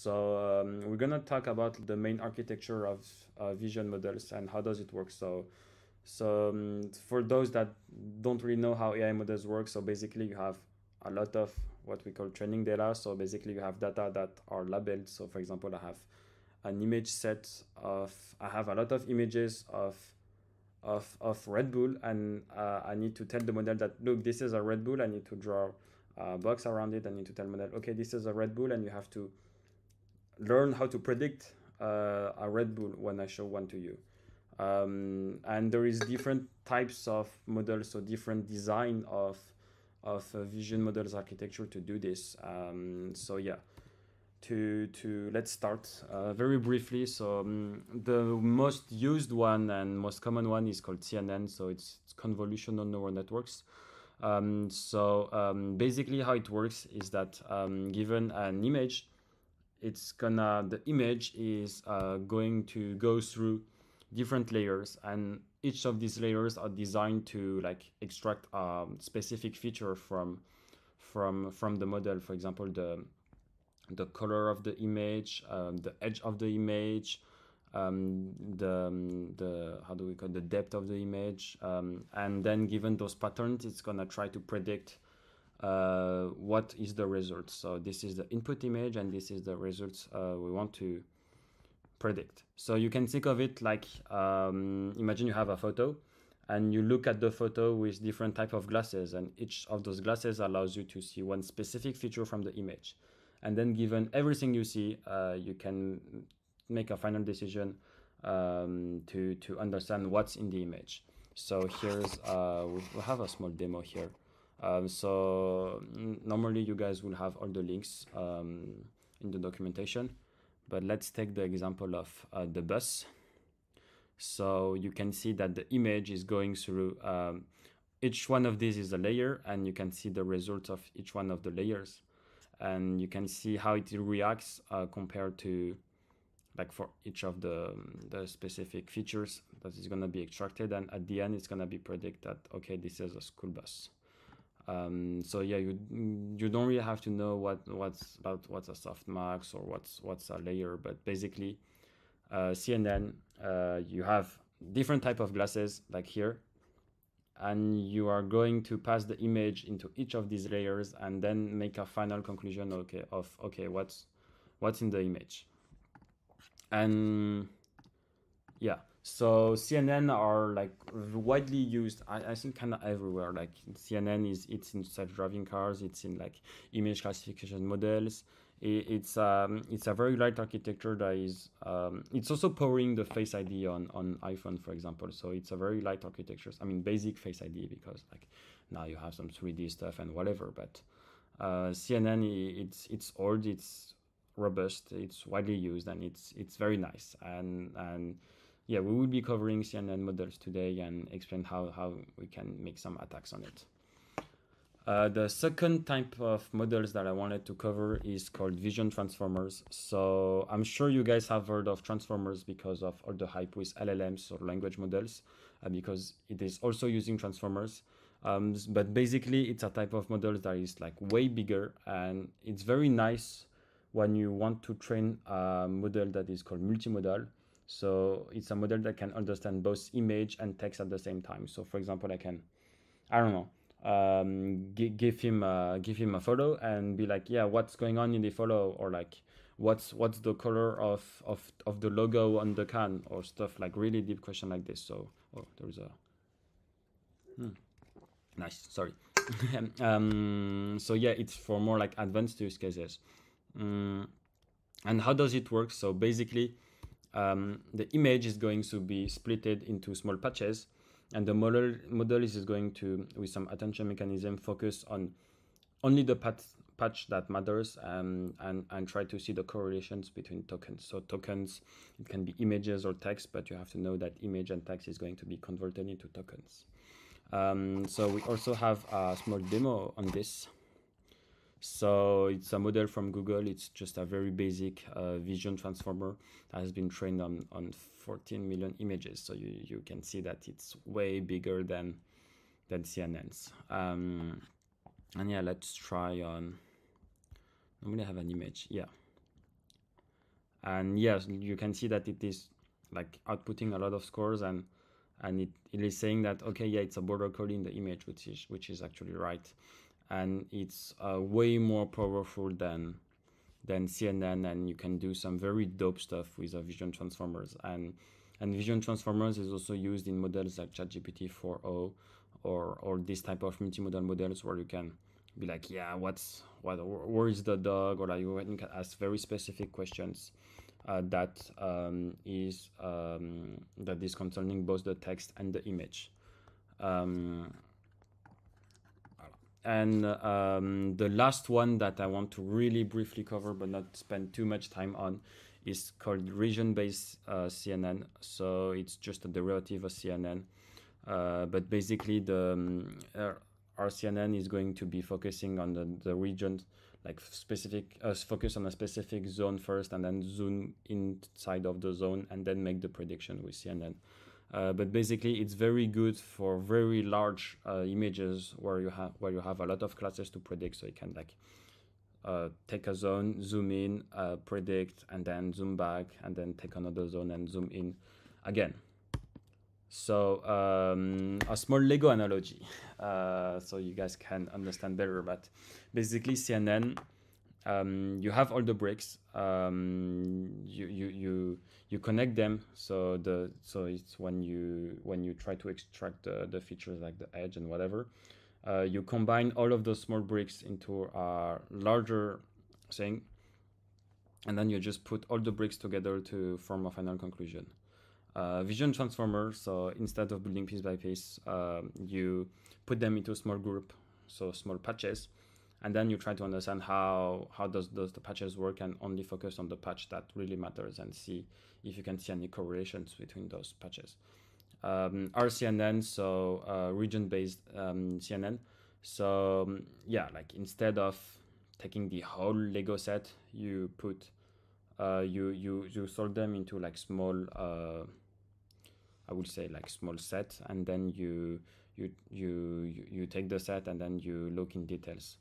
So we're gonna talk about the main architecture of vision models and how does it work. So for those that don't really know how AI models work, so basically you have a lot of what we call training data. So basically you have data that are labeled. So for example, I have an image set of, I have a lot of images of Red Bull, and I need to tell the model that, look, this is a Red Bull. I need to draw a box around it. I need to tell the model, okay, this is a Red Bull, and you have to learn how to predict a Red Bull when I show one to you. And there is different types of models, so different design of vision models architecture to do this. So yeah, to let's start very briefly. So the most used one and most common one is called CNN. So it's convolutional neural networks. Basically how it works is that given an image, the image is going to go through different layers, and each of these layers are designed to like extract a specific feature from the model. For example, the color of the image, the edge of the image, the how do we call it? The depth of the image, and then given those patterns, it's gonna try to predict what is the result. So this is the input image, and this is the results we want to predict. So you can think of it like, imagine you have a photo, and you look at the photo with different type of glasses, and each of those glasses allows you to see one specific feature from the image. And then given everything you see, you can make a final decision to understand what's in the image. So here's, we have a small demo here. So normally you guys will have all the links in the documentation, but let's take the example of the bus. So you can see that the image is going through, each one of these is a layer, and you can see the results of each one of the layers. And you can see how it reacts compared to, like, for each of the specific features that is going to be extracted. And at the end, it's going to be predicted that, okay, this is a school bus. So yeah, you don't really have to know what's a softmax or what's a layer, but basically CNN, you have different type of glasses like here, and you are going to pass the image into each of these layers and then make a final conclusion, okay, what's in the image. And yeah, so CNN are like widely used, I think, kind of everywhere. Like CNN it's in self-driving cars, it's in like image classification models. It's a very light architecture that is it's also powering the Face ID on iPhone, for example. So it's a very light architecture. I mean, basic Face ID, because like now you have some 3D stuff and whatever. But CNN, it's old, it's robust, it's widely used, and it's very nice. And yeah, we will be covering CNN models today and explain how we can make some attacks on it. The second type of models that I wanted to cover is called vision transformers. So I'm sure you guys have heard of transformers because of all the hype with LLMs or language models, because it is also using transformers. But basically, it's a type of model that is like way bigger, and it's very nice when you want to train a model that is called multimodal. So it's a model that can understand both image and text at the same time. So for example, I don't know, give him a photo and be like, yeah, what's going on in the photo, or like what's the color of the logo on the can, or stuff like really deep question like this. So there's a nice, sorry. So yeah, it's for more like advanced use cases. And how does it work? So basically, the image is going to be splitted into small patches, and the model is going to, with some attention mechanism, focus on only the patch that matters, and try to see the correlations between tokens. So tokens, it can be images or text, but you have to know that image and text is going to be converted into tokens. So we also have a small demo on this. So it's a model from Google. It's just a very basic vision transformer that has been trained on 14 million images. So you can see that it's way bigger than CNNs. And yeah, let's try on. Normally I have an image. Yeah. And yes, you can see that it is like outputting a lot of scores, and it is saying that, okay, yeah, it's a border collie in the image, which is actually right, and it's way more powerful than CNN, and you can do some very dope stuff with vision transformers. And vision transformers is also used in models like ChatGPT 4o or this type of multimodal models, where you can be like, yeah, where is the dog, or like you can ask very specific questions that is concerning both the text and the image. And the last one that I want to really briefly cover but not spend too much time on is called region-based CNN. So it's just a derivative of CNN. But basically our CNN is going to be focusing on the region, like focus on a specific zone first, and then zoom inside of the zone, and then make the prediction with CNN. But basically, it's very good for very large images where you have a lot of classes to predict. So you can like take a zone, zoom in, predict, and then zoom back, and then take another zone and zoom in again. So a small Lego analogy, so you guys can understand better. But basically, CNN, you have all the bricks. You connect them. So it's when you try to extract the features like the edge and whatever. You combine all of those small bricks into a larger thing, and then you just put all the bricks together to form a final conclusion. Vision transformer, so instead of building piece by piece, you put them into a small group, so small patches, and then you try to understand how does the patches work, and only focus on the patch that really matters and see if you can see any correlations between those patches. RCNN, so region-based CNN. So yeah, like instead of taking the whole Lego set, you put you sort them into like small I would say like small set, and then you take the set and then you look in details.